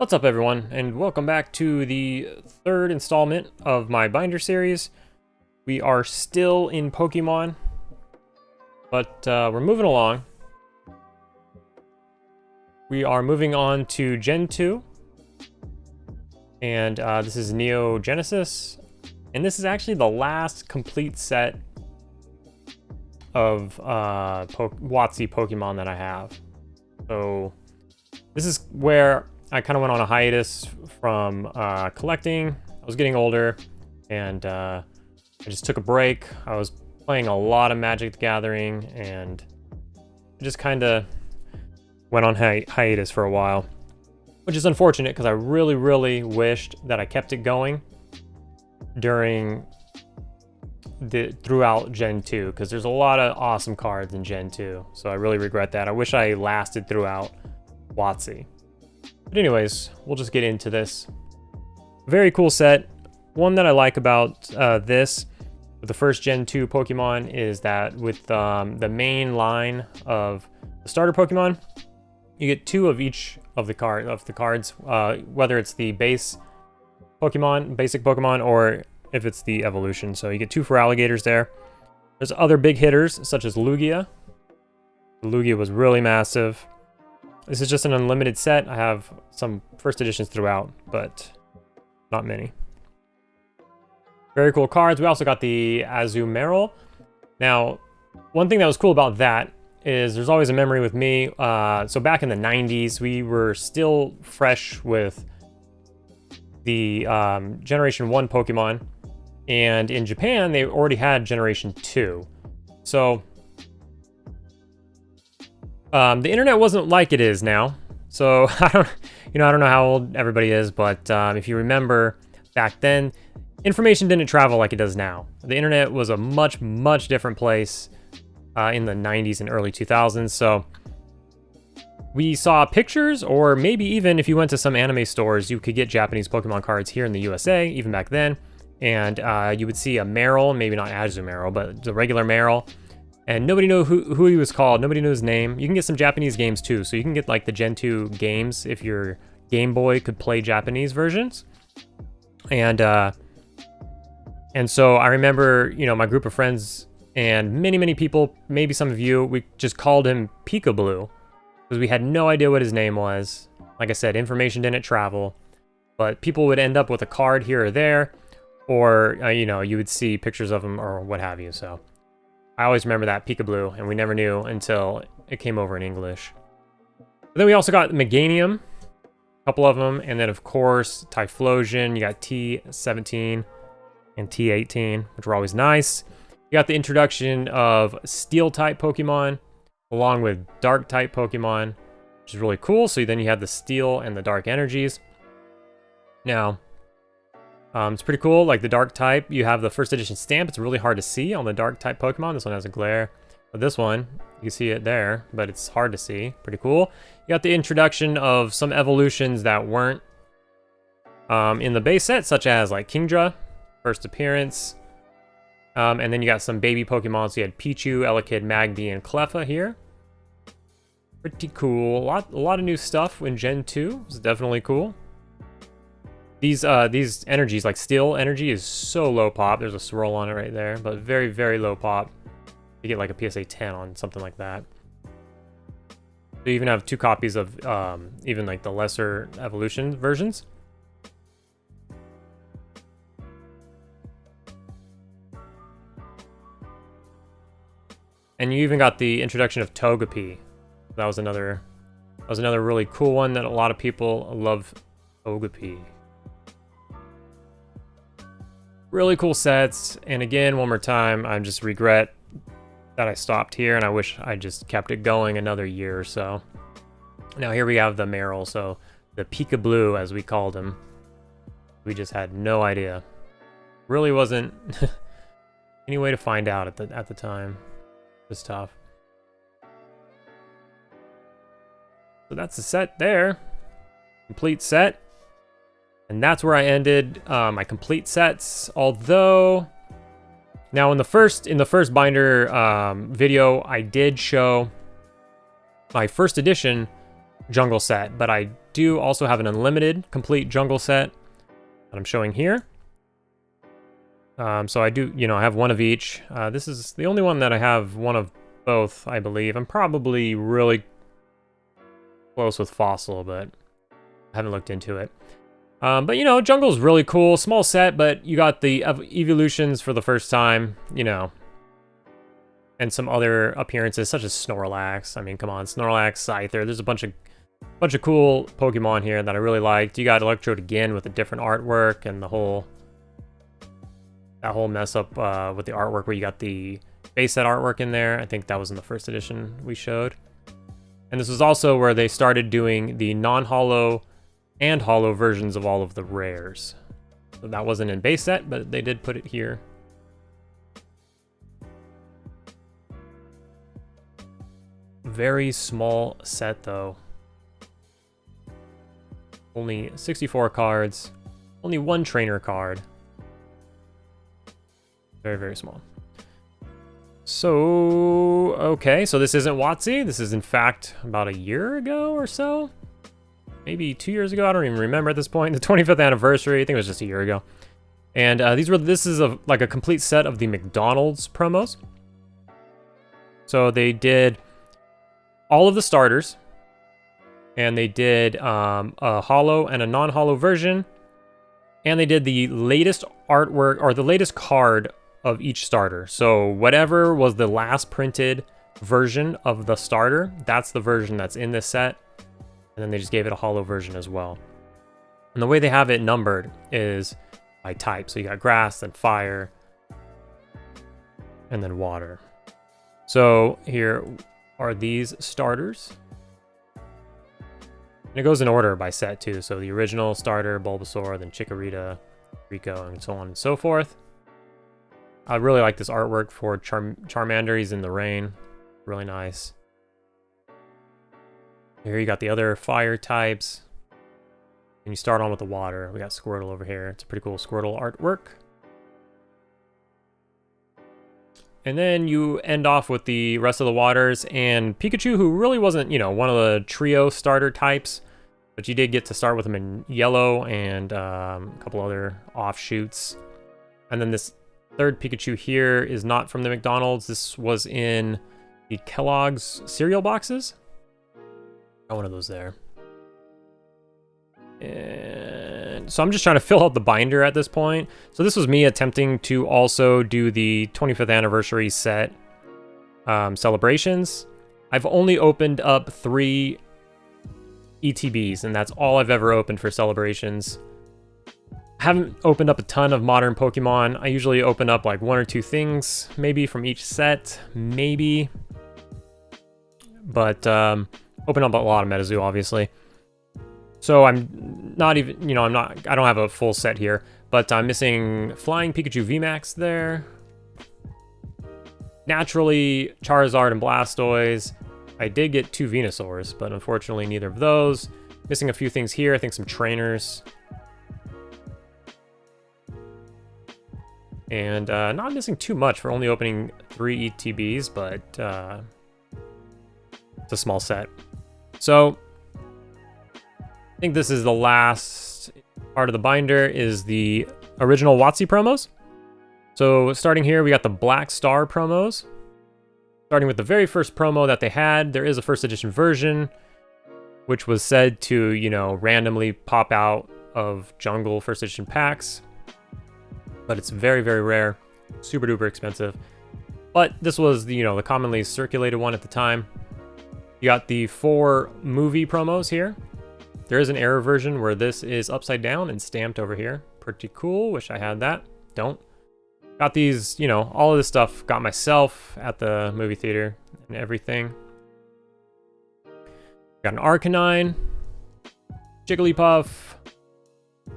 What's up everyone, and welcome back to the third installment of my binder series. We are still in Pokemon, but we're moving along. We are moving on to Gen 2, and this is Neo Genesis, and this is actually the last complete set of WotC Pokemon that I have. So this is where I kind of went on a hiatus from collecting. I was getting older, and I just took a break. I was playing a lot of Magic the Gathering, and I just kind of went on hiatus for a while, which is unfortunate because I really wished that I kept it going throughout Gen 2, because there's a lot of awesome cards in Gen 2. So I really regret that. I wish I lasted throughout WotC. But anyways, we'll just get into this. Very cool set. One that I like about this, with the first Gen 2 Pokemon, is that with the main line of the starter Pokemon, you get two of each of the cards, whether it's the basic Pokemon, or if it's the evolution. So you get two for alligators there. There's other big hitters, such as Lugia. Lugia was really massive. This is just an unlimited set. I have some first editions throughout, but not many. Very cool cards. We also got the Azumarill. Now, one thing that was cool about that is there's always a memory with me. So back in the 90s, we were still fresh with the Generation 1 Pokemon. And in Japan, they already had Generation 2. So the internet wasn't like it is now, so I don't know how old everybody is, but if you remember back then, information didn't travel like it does now. The internet was a much different place in the 90s and early 2000s. So we saw pictures, or maybe even if you went to some anime stores, you could get Japanese Pokemon cards here in the USA, even back then, and you would see a Marill, maybe not Azumarill, but the regular Marill. And nobody knew who he was called. Nobody knew his name. You can get some Japanese games too. So you can get like the Gen 2 games if your Game Boy could play Japanese versions. And so I remember, my group of friends and many people, maybe some of you, we just called him Peekaboo because we had no idea what his name was. Like I said, information didn't travel, but people would end up with a card here or there, or you would see pictures of him or what have you. So I always remember that, Peekaboo, and we never knew until it came over in English. But then we also got Meganium, a couple of them, and then of course Typhlosion. You got T17 and T18, which were always nice. You got the introduction of Steel-type Pokemon, along with Dark-type Pokemon, which is really cool. So then you have the Steel and the Dark energies. Now, it's pretty cool. Like the Dark type, you have the first edition stamp. It's really hard to see on the Dark type Pokemon. This one has a glare, but this one, you can see it there, but it's hard to see. Pretty cool. You got the introduction of some evolutions that weren't in the base set, such as like Kingdra, first appearance. And then you got some baby Pokemon. So you had Pichu, Elekid, Magby, and Cleffa here. Pretty cool. A lot of new stuff in Gen 2. It's definitely cool. These energies, like Steel energy, is so low pop. There's a swirl on it right there, but very low pop. You get like a PSA 10 on something like that. So you even have two copies of even like the lesser evolution versions. And you even got the introduction of Togepi. That was another really cool one that a lot of people love. Togepi. Really cool sets, and again, one more time, I just regret that I stopped here, and I wish I just kept it going another year or so. Now here we have the Marill, so the Peekaboo, as we called him. We just had no idea. Really wasn't any way to find out at the time. It was tough. So that's the set there. Complete set. And that's where I ended my complete sets. Although, now in the first binder video, I did show my first edition jungle set, but I do also have an unlimited complete jungle set that I'm showing here. So I do, you know, I have one of each. This is the only one that I have one of both, I believe. I'm probably really close with Fossil, but I haven't looked into it. But, you know, Jungle's really cool. Small set, but you got the evolutions for the first time, you know. And some other appearances, such as Snorlax. I mean, come on, Snorlax, Scyther. There's a bunch of cool Pokemon here that I really liked. You got Electrode again with a different artwork and the whole... that whole mess up with the artwork where you got the base set artwork in there. I think that was in the first edition we showed. And this was also where they started doing the non-holo and holo versions of all of the rares. So that wasn't in base set, but they did put it here. Very small set though. Only 64 cards. Only one trainer card. Very, very small. So, okay, so this isn't WotC. This is, in fact, about a year ago or so. Maybe 2 years ago. I don't even remember at this point. The 25th anniversary. I think it was just a year ago. And this is like a complete set of the McDonald's promos. So they did all of the starters. And they did a holo and a non-holo version. And they did the latest artwork, or the latest card of each starter. So whatever was the last printed version of the starter, that's the version that's in this set. And then they just gave it a holo version as well. And the way they have it numbered is by type. So you got grass, then fire, and then water. So here are these starters. And it goes in order by set too. So the original starter, Bulbasaur, then Chikorita, Rico, and so on and so forth. I really like this artwork for Charmander. He's in the rain. Really nice. Here you got the other fire types. And you start on with the water. We got Squirtle over here. It's a pretty cool Squirtle artwork. And then you end off with the rest of the waters and Pikachu, who really wasn't, you know, one of the trio starter types, but you did get to start with him in yellow and a couple other offshoots. And then this third Pikachu here is not from the McDonald's. This was in the Kellogg's cereal boxes. Got one of those there. And so I'm just trying to fill out the binder at this point. So this was me attempting to also do the 25th anniversary set celebrations. I've only opened up 3 ETBs, and that's all I've ever opened for celebrations. I haven't opened up a ton of modern Pokemon. I usually open up like 1 or 2 things, maybe from each set, maybe. But open up a lot of Metazoo, obviously. So I'm not even, you know, I don't have a full set here, but I'm missing Flying Pikachu VMAX there. Naturally, Charizard and Blastoise. I did get 2 Venusaurs, but unfortunately neither of those. Missing a few things here, I think some trainers. And not missing too much for only opening 3 ETBs, but it's a small set. So I think this is the last part of the binder, is the original WotC promos. So starting here, we got the Black Star promos. Starting with the very first promo that they had, there is a first edition version, which was said to, you know, randomly pop out of Jungle first edition packs. But it's very, very rare, super duper expensive. But this was the, you know, the commonly circulated one at the time. You got the 4 movie promos here. There is an error version where this is upside down and stamped over here. Pretty cool. Wish I had that. Don't. Got these, you know, all of this stuff got myself at the movie theater and everything. Got an Arcanine, Jigglypuff.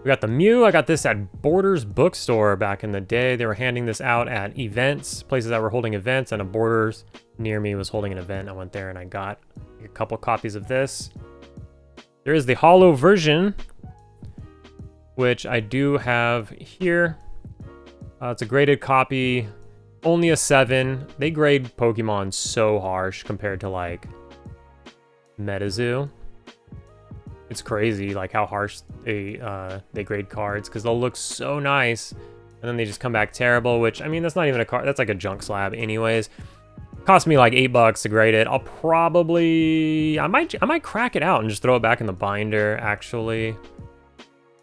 We got the Mew. I got this at Borders bookstore back in the day. They were handing this out at events, places that were holding events, and a Borders near me was holding an event. I went there and I got a couple copies of this. There is the holo version, which I do have here. It's a graded copy, only a 7. They grade Pokemon so harsh compared to like Metazoo. It's crazy, like how harsh they grade cards, because they'll look so nice, and then they just come back terrible. Which, I mean, that's not even a card. That's like a junk slab, anyways. Cost me like $8 to grade it. I'll probably, I might crack it out and just throw it back in the binder. Actually,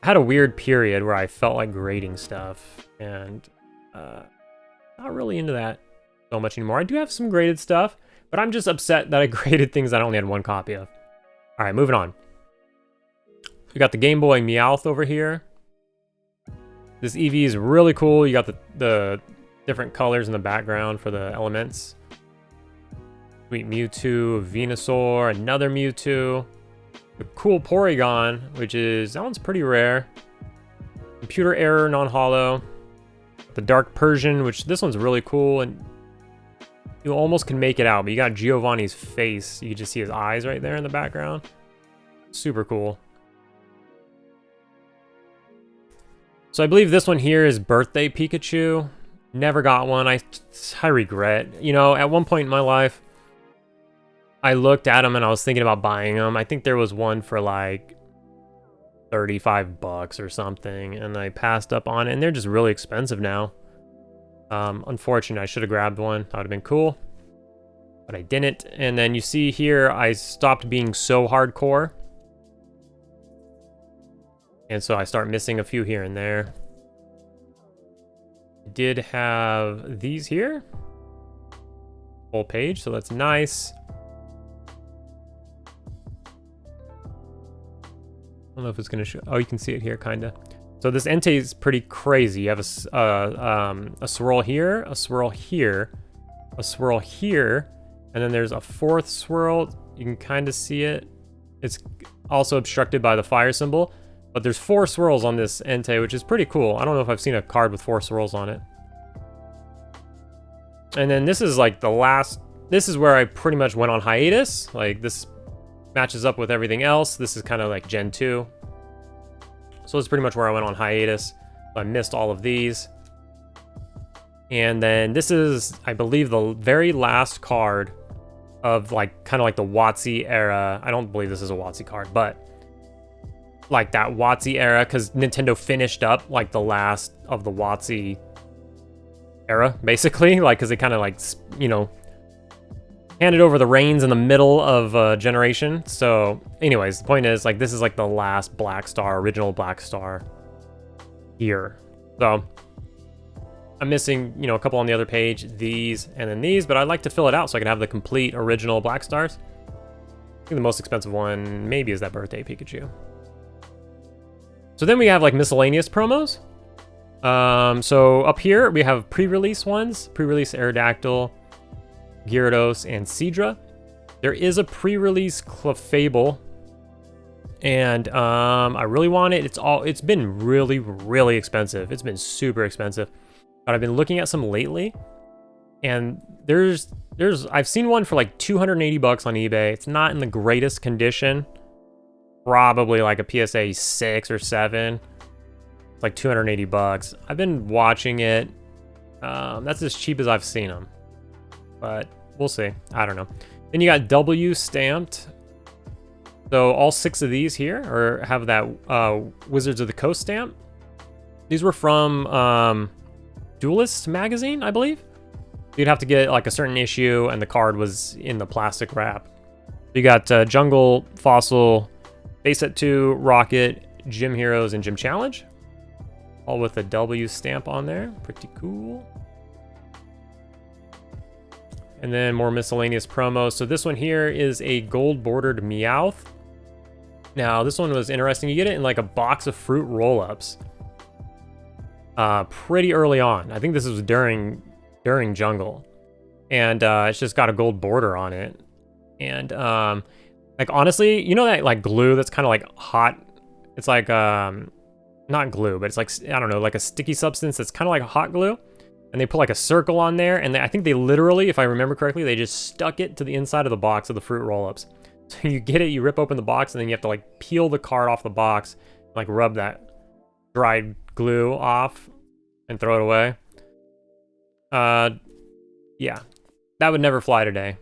I had a weird period where I felt like grading stuff, and not really into that so much anymore. I do have some graded stuff, but I'm just upset that I graded things I only had one copy of. All right, moving on. We got the Game Boy Meowth over here. This Eevee is really cool. You got the different colors in the background for the elements. Sweet Mewtwo, Venusaur, another Mewtwo. The cool Porygon, which is, that one's pretty rare. Computer Error, non-holo. The Dark Persian, which this one's really cool, and you almost can make it out, but you got Giovanni's face. You can just see his eyes right there in the background. Super cool. So I believe this one here is Birthday Pikachu. Never got one. I regret. You know, at one point in my life, I looked at them and I was thinking about buying them. I think there was one for like $35 or something, and I passed up on it, and they're just really expensive now. Unfortunate. I should have grabbed one. That would have been cool, but I didn't. And then you see here, I stopped being so hardcore, and so I start missing a few here and there. Did have these here, full page, so that's nice. I don't know if it's gonna show. Oh, you can see it here, kinda. So this Entei is pretty crazy. You have a swirl here, a swirl here, a swirl here, and then there's a fourth swirl. You can kind of see it. It's also obstructed by the fire symbol, but there's 4 swirls on this Entei, which is pretty cool. I don't know if I've seen a card with 4 swirls on it. And then this is like the last. This is where I pretty much went on hiatus. Like this matches up with everything else. This is kind of like Gen 2. So it's pretty much where I went on hiatus. I missed all of these. And then this is, I believe, the very last card of like, kind of like the WotC era. I don't believe this is a WotC card, but like that WotC era, because Nintendo finished up like the last of the WotC era, basically. Like, because they kind of like, you know, handed over the reins in the middle of a generation. So anyways, the point is, like, this is like the last Black Star, original Black Star here. So I'm missing, you know, a couple on the other page, these and then these, but I'd like to fill it out so I can have the complete original Black Stars. I think the most expensive one maybe is that Birthday Pikachu. So then we have like miscellaneous promos. So up here we have pre-release ones, pre-release Aerodactyl, Gyarados, and Seadra. There is a pre-release Clefable, and I really want it. It's been really, really expensive. It's been super expensive, but I've been looking at some lately, and I've seen one for like $280 on eBay. It's not in the greatest condition, probably like a PSA 6 or 7. It's like $280. I've been watching it. That's as cheap as I've seen them. But we'll see. I don't know. Then you got W stamped. So all 6 of these here have that Wizards of the Coast stamp. These were from Duelist magazine, I believe. You'd have to get like a certain issue, and the card was in the plastic wrap. You got Jungle, Fossil, Base Set 2, Rocket, Gym Heroes, and Gym Challenge. All with a W stamp on there. Pretty cool. And then more miscellaneous promos. So this one here is a gold bordered Meowth. Now this one was interesting. You get it in like a box of fruit roll-ups. Pretty early on. I think this was during Jungle. And it's just got a gold border on it. And like honestly, you know that like glue that's kind of like hot? It's like not glue, but it's like, I don't know, like a sticky substance that's kind of like hot glue. And they put like a circle on there, and I think they literally, if I remember correctly, they just stuck it to the inside of the box of the fruit roll-ups. So you get it, you rip open the box, and then you have to like peel the card off the box, like rub that dried glue off, and throw it away. Yeah, that would never fly today.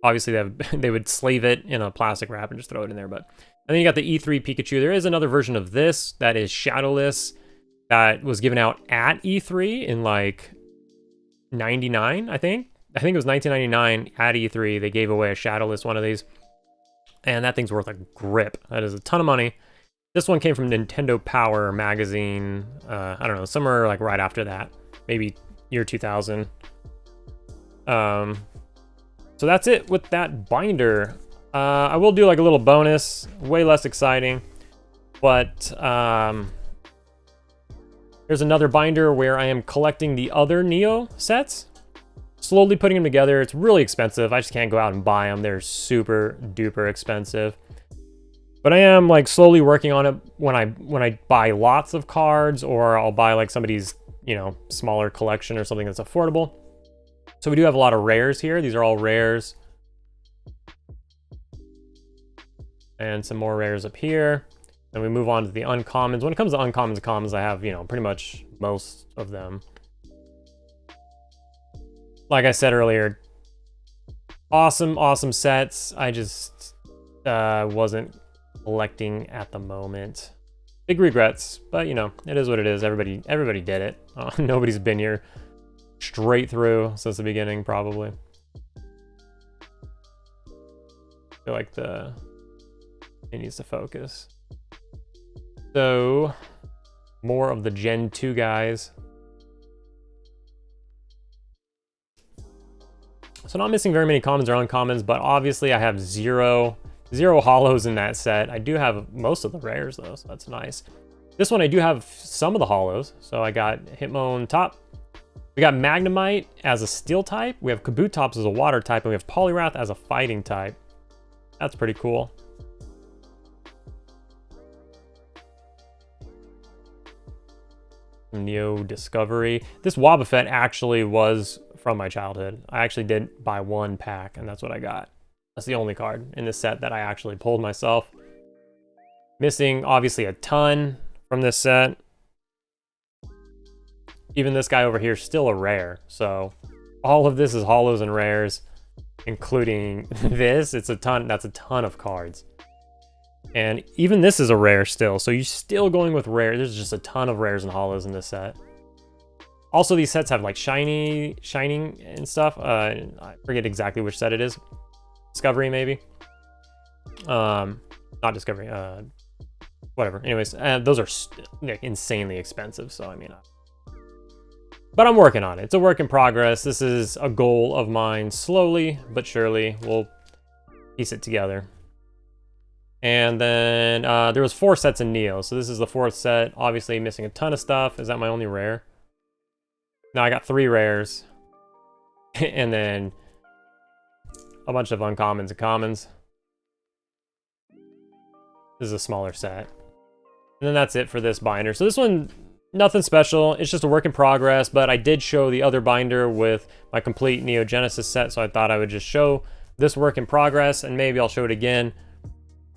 Obviously, they would sleeve it in a plastic wrap and just throw it in there, but And then you got the E3 Pikachu. There is another version of this that is shadowless that was given out at E3 in like 99, I think. I think it was 1999 at E3. They gave away a shadowless one of these. And that thing's worth a grip. That is a ton of money. This one came from Nintendo Power magazine. I don't know, somewhere like right after that. Maybe year 2000. So that's it with that binder. I will do like a little bonus, way less exciting. But here's another binder where I am collecting the other Neo sets. Slowly putting them together. It's really expensive. I just can't go out and buy them. They're super duper expensive. But I am like slowly working on it when I buy lots of cards, or I'll buy like somebody's, you know, smaller collection or something that's affordable. So we do have a lot of rares here. These are all rares. And some more rares up here. And we move on to the uncommons. When it comes to uncommons and commons, I have, you know, pretty much most of them. Like I said earlier, awesome sets. I just wasn't collecting at the moment. Big regrets, but you know, it is what it is. Everybody did it. Nobody's been here straight through since the beginning, probably. I feel like it needs to focus. So, more of the Gen 2 guys. So not missing very many commons or uncommons, but obviously I have zero holos in that set. I do have most of the rares though, so that's nice. This one I do have some of the holos. So I got Hitmon top. We got Magnemite as a steel type. We have Kabutops as a water type, and we have Poliwrath as a fighting type. That's pretty cool. Neo Discovery. This Wobbuffet actually was from my childhood. I actually did buy one pack, and that's what I got. That's the only card in this set that I actually pulled myself. Missing, obviously, a ton from this set. Even this guy over here is still a rare. So all of this is holos and rares, including this. It's a ton. That's a ton of cards. And even this is a rare still. So you're still going with rare. There's just a ton of rares and holos in this set. Also, these sets have like shining and stuff. I forget exactly which set it is. Discovery, maybe. Not Discovery. Whatever. Anyways, those are insanely expensive. So, I mean, but I'm working on it. It's a work in progress. This is a goal of mine. Slowly but surely, we'll piece it together. And then there was 4 sets in Neo. So this is the 4th set. Obviously, missing a ton of stuff. Is that my only rare? No, I got 3 rares. And then a bunch of uncommons and commons. This is a smaller set. And then that's it for this binder. So this one, nothing special. It's just a work in progress, but I did show the other binder with my complete Neo Genesis set, so I thought I would just show this work in progress, and maybe I'll show it again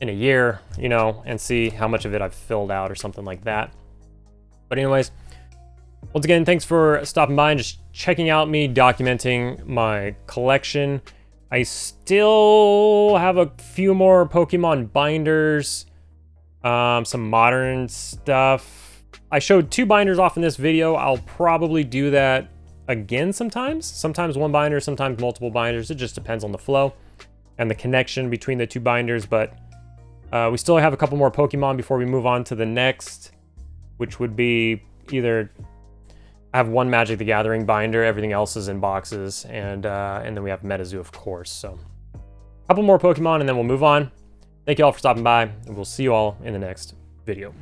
in a year, you know, and see how much of it I've filled out or something like that. But anyways, once again, thanks for stopping by and just checking out me documenting my collection. I still have a few more Pokemon binders, some modern stuff. I showed 2 binders off in this video. I'll probably do that again sometimes. Sometimes 1 binder, sometimes multiple binders. It just depends on the flow and the connection between the 2 binders. But we still have a couple more Pokemon before we move on to the next, which would be either I have 1 Magic the Gathering binder, everything else is in boxes, and then we have Metazoo, of course. So a couple more Pokemon, and then we'll move on. Thank you all for stopping by, and we'll see you all in the next video.